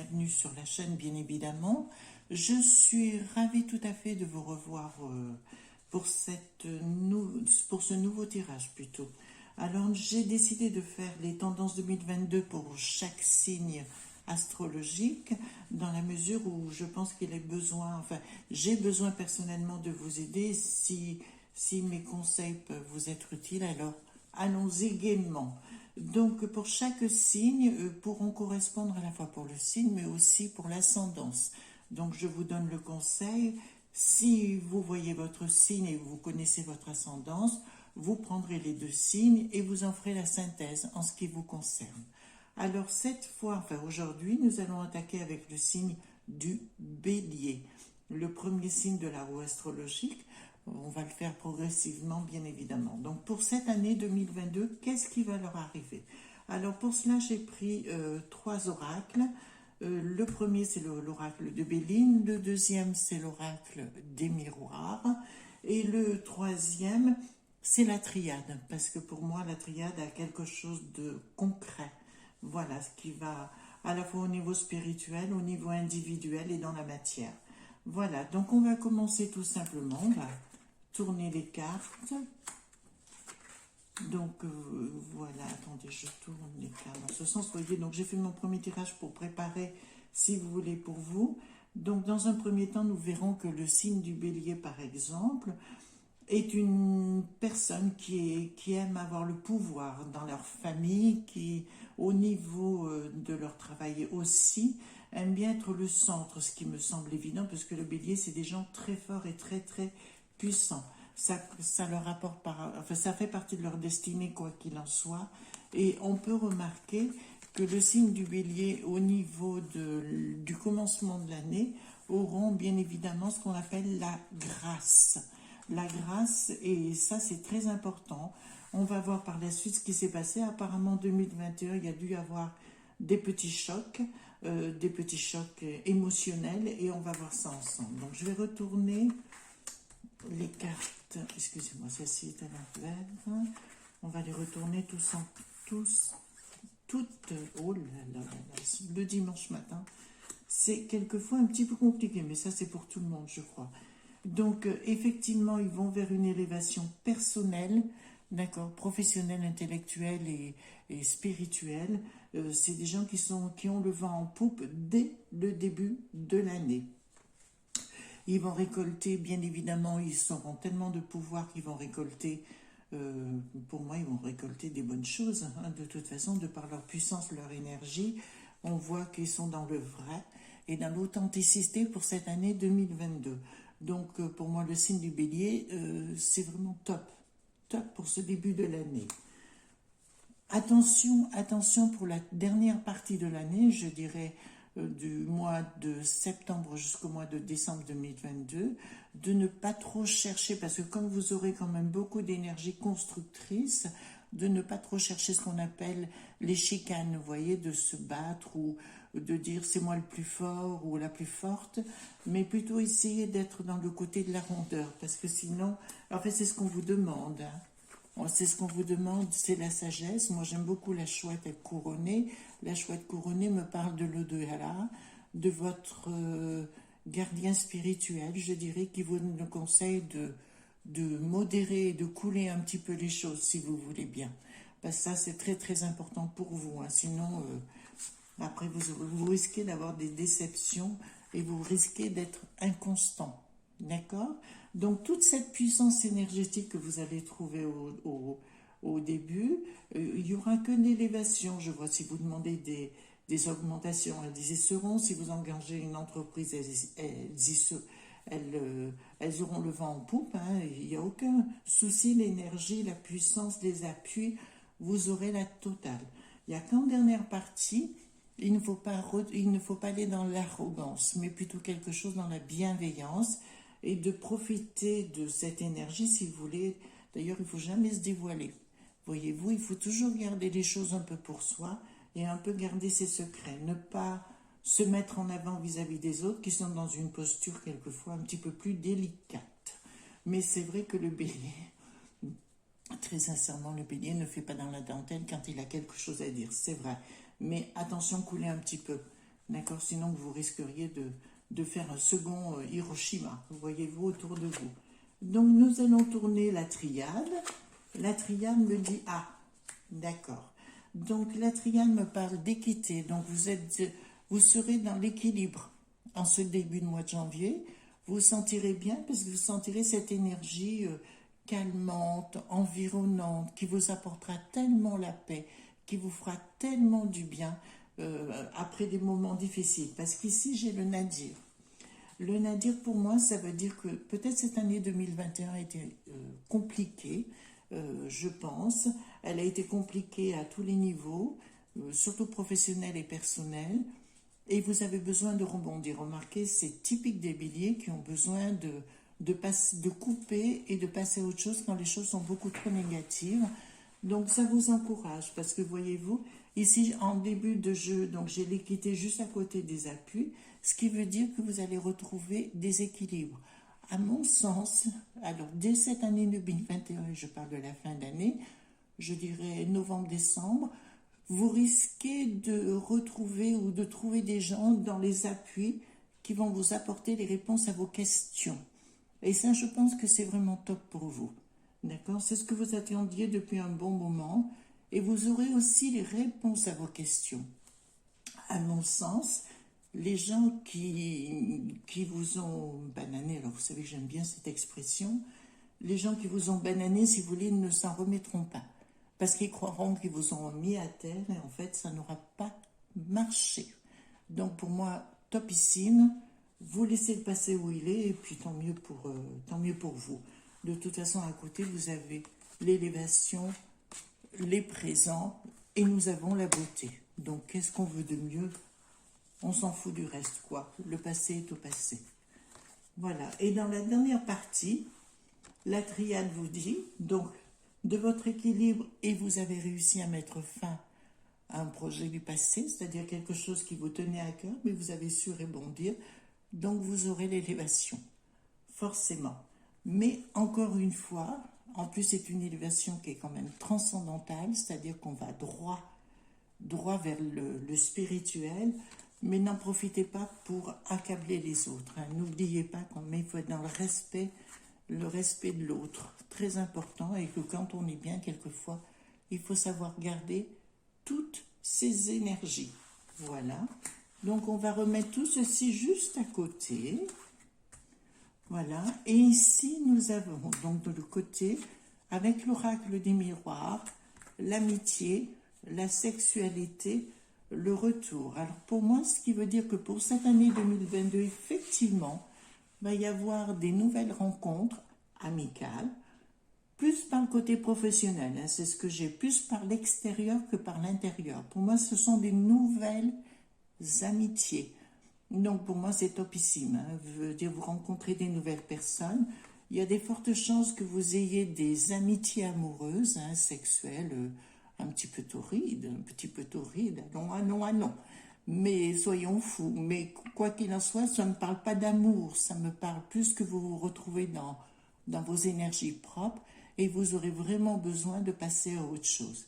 bienvenue sur la chaîne, bien évidemment. Je suis ravie tout à fait de vous revoir pour ce nouveau tirage plutôt. Alors, j'ai décidé de faire les tendances 2022 pour chaque signe astrologique, dans la mesure où je pense qu'il est besoin, enfin, j'ai besoin personnellement de vous aider. Si mes conseils peuvent vous être utiles, alors allons-y gaiement. Donc, pour chaque signe, pourront correspondre à la fois pour le signe, mais aussi pour l'ascendance. Donc, je vous donne le conseil. Si vous voyez votre signe et vous connaissez votre ascendance, vous prendrez les deux signes et vous en ferez la synthèse en ce qui vous concerne. Alors, cette fois, enfin aujourd'hui, nous allons attaquer avec le signe du Bélier, le premier signe de la roue astrologique. On va le faire progressivement, bien évidemment. Donc, pour cette année 2022, qu'est-ce qui va leur arriver? Alors, pour cela, j'ai pris 3 oracles. Le premier, c'est l'oracle de Béline. Le deuxième, c'est l'oracle des miroirs. Et le troisième, c'est la triade. Parce que pour moi, la triade a quelque chose de concret. Voilà, ce qui va à la fois au niveau spirituel, au niveau individuel et dans la matière. Voilà, donc on va commencer tout simplement. On va tourner les cartes. Donc voilà, attendez, je tourne les cartes dans ce sens. Vous voyez, donc j'ai fait mon premier tirage pour préparer, si vous voulez, pour vous. Donc dans un premier temps, nous verrons que le signe du Bélier, par exemple, est une personne qui aime avoir le pouvoir dans leur famille, qui, au niveau de leur travail aussi, aime bien être le centre, ce qui me semble évident, parce que le Bélier, c'est des gens très forts et très, très puissants. Ça leur apporte, enfin, ça fait partie de leur destinée, quoi qu'il en soit. Et on peut remarquer que le signe du Bélier, au niveau du commencement de l'année, auront bien évidemment ce qu'on appelle la grâce. La grâce, et ça c'est très important. On va voir par la suite ce qui s'est passé. Apparemment, en 2021, il y a dû y avoir des petits chocs émotionnels, et on va voir ça ensemble. Donc, je vais retourner les cartes. Excusez-moi, celle-ci est à l'envers. On va les retourner toutes. Oh là là là là, le dimanche matin. C'est quelquefois un petit peu compliqué, mais ça c'est pour tout le monde, je crois. Donc, effectivement, ils vont vers une élévation personnelle, d'accord, professionnelle, intellectuelle et spirituelle. C'est des gens qui ont le vent en poupe dès le début de l'année. Ils vont récolter, bien évidemment, ils auront tellement de pouvoir qu'ils vont récolter, pour moi, ils vont récolter des bonnes choses. Hein, de toute façon, de par leur puissance, leur énergie, on voit qu'ils sont dans le vrai et dans l'authenticité pour cette année 2022. Donc, pour moi, le signe du Bélier, c'est vraiment top pour ce début de l'année. Attention pour la dernière partie de l'année, je dirais du mois de septembre jusqu'au mois de décembre 2022, de ne pas trop chercher, parce que comme vous aurez quand même beaucoup d'énergie constructrice, de ne pas trop chercher ce qu'on appelle les chicanes, vous voyez, de se battre ou de dire c'est moi le plus fort ou la plus forte, mais plutôt essayer d'être dans le côté de la rondeur, parce que sinon, en fait, c'est ce qu'on vous demande. Hein. C'est ce qu'on vous demande, c'est la sagesse. Moi, j'aime beaucoup la chouette couronnée. La chouette couronnée me parle de l'au-delà, de votre gardien spirituel, je dirais, qui vous conseille de modérer et de couler un petit peu les choses, si vous voulez bien. Parce que ça, c'est très, très important pour vous. Hein. Sinon, après, vous risquez d'avoir des déceptions et vous risquez d'être inconstant. D'accord? Donc, toute cette puissance énergétique que vous allez trouver au début, il n'y aura qu'une élévation. Je vois, si vous demandez des augmentations, elles y seront. Si vous engagez une entreprise, elles auront le vent en poupe. Hein. Il n'y a aucun souci. L'énergie, la puissance, les appuis, vous aurez la totale. Il n'y a qu'en dernière partie, il ne faut pas aller dans l'arrogance, mais plutôt quelque chose dans la bienveillance, et de profiter de cette énergie, si vous voulez. D'ailleurs, il ne faut jamais se dévoiler. Voyez-vous, il faut toujours garder les choses un peu pour soi et un peu garder ses secrets. Ne pas se mettre en avant vis-à-vis des autres qui sont dans une posture quelquefois un petit peu plus délicate. Mais c'est vrai que le Bélier, très sincèrement, le Bélier ne fait pas dans la dentelle quand il a quelque chose à dire. C'est vrai. Mais attention, coulez un petit peu. D'accord? Sinon, vous risqueriez de faire un second Hiroshima, voyez-vous, autour de vous. Donc, nous allons tourner la triade. La triade me dit ah, d'accord. Donc, la triade me parle d'équité. Donc, vous serez dans l'équilibre en ce début de mois de janvier. Vous vous sentirez bien parce que vous sentirez cette énergie calmante, environnante, qui vous apportera tellement la paix, qui vous fera tellement du bien après des moments difficiles. Parce qu'ici, j'ai le nadir. Le nadir, pour moi, ça veut dire que peut-être cette année 2021 a été compliquée, je pense. Elle a été compliquée à tous les niveaux, surtout professionnels et personnels. Et vous avez besoin de rebondir. Remarquez, c'est typique des béliers qui ont besoin de couper et de passer à autre chose quand les choses sont beaucoup trop négatives. Donc ça vous encourage parce que voyez-vous, ici en début de jeu, donc j'ai l'équité juste à côté des appuis, ce qui veut dire que vous allez retrouver des équilibres. À mon sens, alors dès cette année 2021, je parle de la fin d'année, je dirais novembre-décembre, vous risquez de retrouver ou de trouver des gens dans les appuis qui vont vous apporter les réponses à vos questions. Et ça, je pense que c'est vraiment top pour vous. D'accord? C'est ce que vous attendiez depuis un bon moment. Et vous aurez aussi les réponses à vos questions. À mon sens, les gens qui vous ont banané, alors vous savez que j'aime bien cette expression, les gens qui vous ont banané, si vous voulez, ne s'en remettront pas. Parce qu'ils croiront qu'ils vous ont mis à terre et en fait, ça n'aura pas marché. Donc pour moi, topissime. Vous laissez le passer où il est et puis tant mieux pour vous. De toute façon, à côté, vous avez l'élévation, les présents et nous avons la beauté. Donc, qu'est-ce qu'on veut de mieux? On s'en fout du reste, quoi. Le passé est au passé. Voilà. Et dans la dernière partie, la triade vous dit, donc, de votre équilibre et vous avez réussi à mettre fin à un projet du passé, c'est-à-dire quelque chose qui vous tenait à cœur, mais vous avez su rebondir. Donc, vous aurez l'élévation, forcément. Mais encore une fois, en plus c'est une élévation qui est quand même transcendantale, c'est-à-dire qu'on va droit vers le spirituel, mais n'en profitez pas pour accabler les autres. Hein. N'oubliez pas il faut être dans le respect de l'autre, très important, et que quand on est bien quelquefois, il faut savoir garder toutes ses énergies. Voilà. Donc on va remettre tout ceci juste à côté. Voilà, et ici nous avons donc de l'autre côté, avec l'oracle des miroirs, l'amitié, la sexualité, le retour. Alors pour moi, ce qui veut dire que pour cette année 2022, effectivement, il va y avoir des nouvelles rencontres amicales, plus par le côté professionnel, hein, c'est ce que j'ai, plus par l'extérieur que par l'intérieur. Pour moi, ce sont des nouvelles amitiés. Donc pour moi c'est topissime, hein. Veut dire vous rencontrez des nouvelles personnes, il y a des fortes chances que vous ayez des amitiés amoureuses, hein, sexuelles, un petit peu torrides, ah non, mais soyons fous, mais quoi qu'il en soit, ça ne me parle pas d'amour, ça me parle plus que vous vous retrouvez dans vos énergies propres et vous aurez vraiment besoin de passer à autre chose.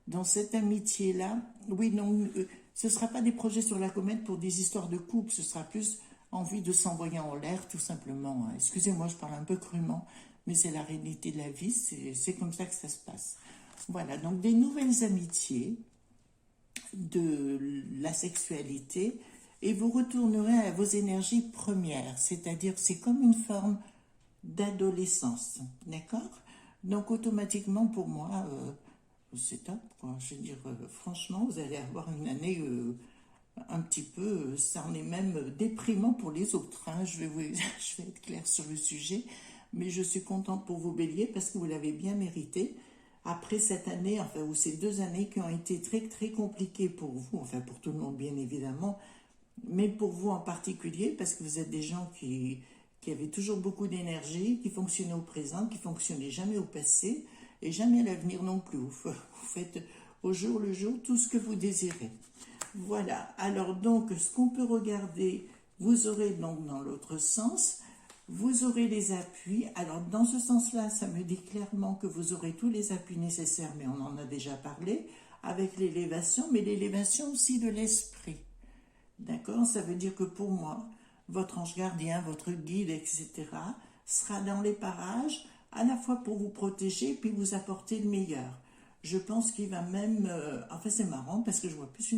Dans cette amitié-là, oui, non, ce ne sera pas des projets sur la comète pour des histoires de couple, ce sera plus envie de s'envoyer en l'air, tout simplement. Excusez-moi, je parle un peu crûment, mais c'est la réalité de la vie, c'est comme ça que ça se passe. Voilà, donc des nouvelles amitiés, de la sexualité, et vous retournerez à vos énergies premières, c'est-à-dire c'est comme une forme d'adolescence, d'accord? Donc automatiquement pour moi, c'est top, quoi. Je veux dire, franchement, vous allez avoir une année un petit peu, ça en est même déprimant pour les autres, hein. Je vais être claire sur le sujet, mais je suis contente pour vous béliers parce que vous l'avez bien mérité. Après cette année, enfin, ou ces 2 années qui ont été très, très compliquées pour vous, enfin pour tout le monde bien évidemment, mais pour vous en particulier, parce que vous êtes des gens qui avaient toujours beaucoup d'énergie, qui fonctionnaient au présent, qui fonctionnaient jamais au passé, et jamais à l'avenir non plus. Vous faites au jour le jour tout ce que vous désirez. Voilà, alors donc ce qu'on peut regarder, vous aurez donc dans l'autre sens, vous aurez les appuis. Alors dans ce sens-là, ça me dit clairement que vous aurez tous les appuis nécessaires, mais on en a déjà parlé, avec l'élévation, mais l'élévation aussi de l'esprit. D'accord? Ça veut dire que pour moi, votre ange gardien, votre guide, etc., sera dans les parages, à la fois pour vous protéger, puis vous apporter le meilleur. Je pense qu'il va même... enfin, c'est marrant, parce que je vois plus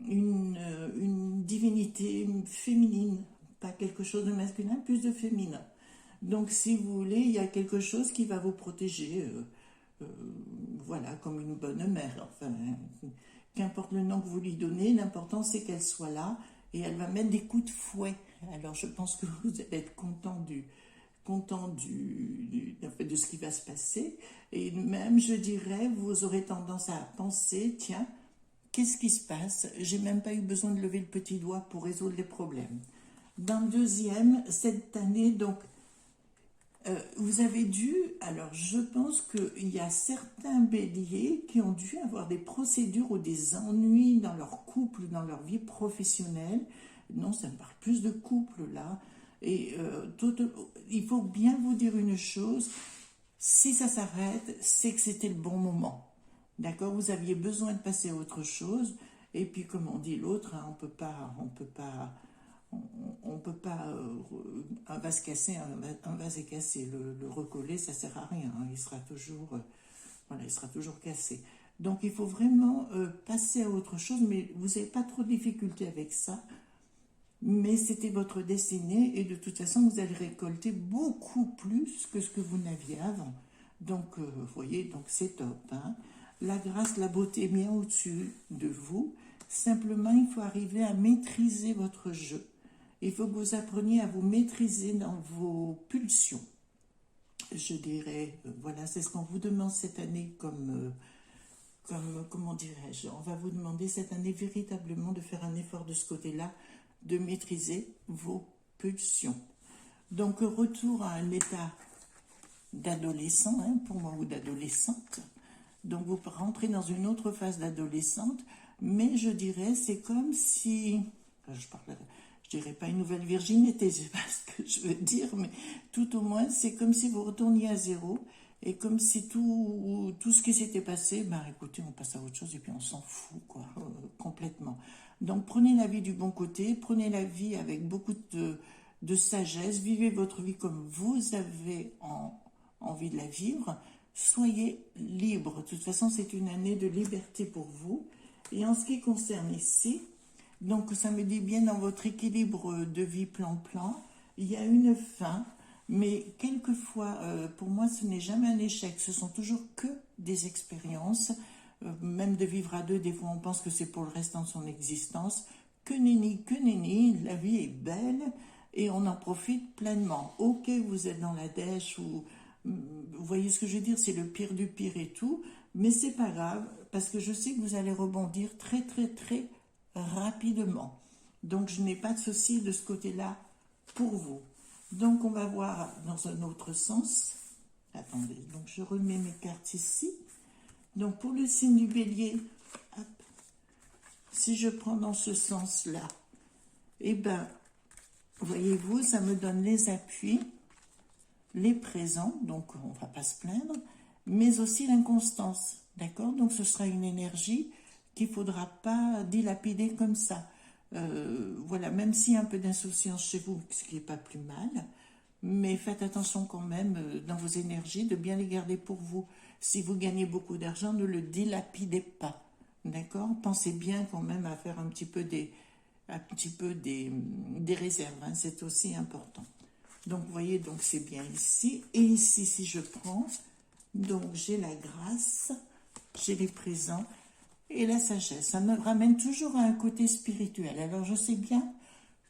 une divinité féminine, pas quelque chose de masculin, plus de féminin. Donc, si vous voulez, il y a quelque chose qui va vous protéger, euh, voilà, comme une bonne mère. Enfin, qu'importe le nom que vous lui donnez, l'important c'est qu'elle soit là et elle va mettre des coups de fouet. Alors, je pense que vous allez être content de ce qui va se passer. Et même, je dirais, vous aurez tendance à penser, tiens, qu'est-ce qui se passe? J'ai même pas eu besoin de lever le petit doigt pour résoudre les problèmes. Dans le deuxième, cette année, donc, vous avez dû, alors je pense qu'il y a certains béliers qui ont dû avoir des procédures ou des ennuis dans leur couple, dans leur vie professionnelle. Non, ça me parle plus de couple là. Et il faut bien vous dire une chose, si ça s'arrête, c'est que c'était le bon moment. D'accord? Vous aviez besoin de passer à autre chose. Et puis, comme on dit l'autre, hein, on peut pas, un vase cassé, un vase est cassé, le recoller, ça sert à rien, hein, il sera toujours, voilà, il sera toujours cassé. Donc il faut vraiment passer à autre chose, mais vous n'avez pas trop de difficultés avec ça, mais c'était votre destinée, et de toute façon, vous allez récolter beaucoup plus que ce que vous n'aviez avant. Donc, vous voyez, donc c'est top, hein. La grâce, la beauté est bien au-dessus de vous. Simplement, il faut arriver à maîtriser votre jeu. Il faut que vous appreniez à vous maîtriser dans vos pulsions. Je dirais, voilà, c'est ce qu'on vous demande cette année comment dirais-je, on va vous demander cette année véritablement de faire un effort de ce côté-là, de maîtriser vos pulsions. Donc, retour à un état d'adolescent, hein, pour moi, ou d'adolescente. Donc, vous rentrez dans une autre phase d'adolescente, mais je dirais, c'est comme si, je dirais pas une nouvelle virginité, c'est pas ce que je veux dire, mais tout au moins, c'est comme si vous retourniez à zéro, et comme si tout ce qui s'était passé, ben écoutez, on passe à autre chose, et puis on s'en fout, quoi, complètement. Donc, prenez la vie du bon côté, prenez la vie avec beaucoup de sagesse, vivez votre vie comme vous avez envie de la vivre, soyez libre. De toute façon, c'est une année de liberté pour vous. Et en ce qui concerne ici, donc ça me dit bien dans votre équilibre de vie plan-plan, il y a une fin, mais quelquefois, pour moi, ce n'est jamais un échec, ce sont toujours que des expériences, même de vivre à deux, des fois on pense que c'est pour le restant de son existence, que nenni, la vie est belle et on en profite pleinement. Ok, vous êtes dans la dèche ou vous voyez ce que je veux dire, c'est le pire du pire et tout, mais c'est pas grave parce que je sais que vous allez rebondir très très très rapidement. Donc je n'ai pas de souci de ce côté-là pour vous. Donc on va voir dans un autre sens. Attendez, donc je remets mes cartes ici. Donc pour le signe du bélier, hop, si je prends dans ce sens-là, eh ben, voyez-vous, ça me donne les appuis, les présents, donc on ne va pas se plaindre, mais aussi l'inconstance, d'accord? Donc ce sera une énergie qu'il ne faudra pas dilapider comme ça. Voilà, même s'il y a un peu d'insouciance chez vous, ce qui n'est pas plus mal, mais faites attention quand même dans vos énergies de bien les garder pour vous. Si vous gagnez beaucoup d'argent, ne le dilapidez pas, d'accord? Pensez bien quand même à faire un petit peu des réserves, hein, c'est aussi important. Donc, vous voyez, donc c'est bien ici. Et ici, si je prends, donc j'ai la grâce, j'ai les présents et la sagesse. Ça me ramène toujours à un côté spirituel. Alors, je sais bien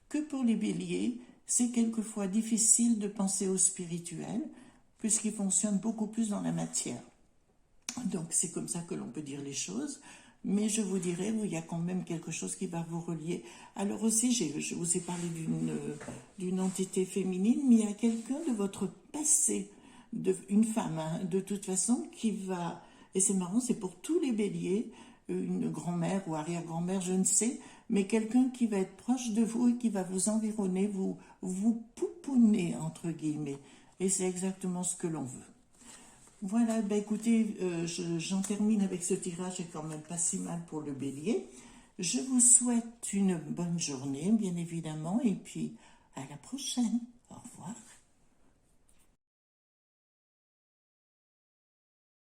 que pour les béliers, c'est quelquefois difficile de penser au spirituel, puisqu'ils fonctionnent beaucoup plus dans la matière. Donc, c'est comme ça que l'on peut dire les choses. Mais je vous dirais, il y a quand même quelque chose qui va vous relier. Alors aussi, je vous ai parlé d'une entité féminine, mais il y a quelqu'un de votre passé, une femme, hein, de toute façon, qui va... Et c'est marrant, c'est pour tous les béliers, une grand-mère ou arrière-grand-mère, je ne sais, mais quelqu'un qui va être proche de vous et qui va vous environner, vous pouponner, entre guillemets. Et c'est exactement ce que l'on veut. Voilà, ben écoutez, j'en termine avec ce tirage, c'est quand même pas si mal pour le bélier. Je vous souhaite une bonne journée, bien évidemment, et puis à la prochaine. Au revoir.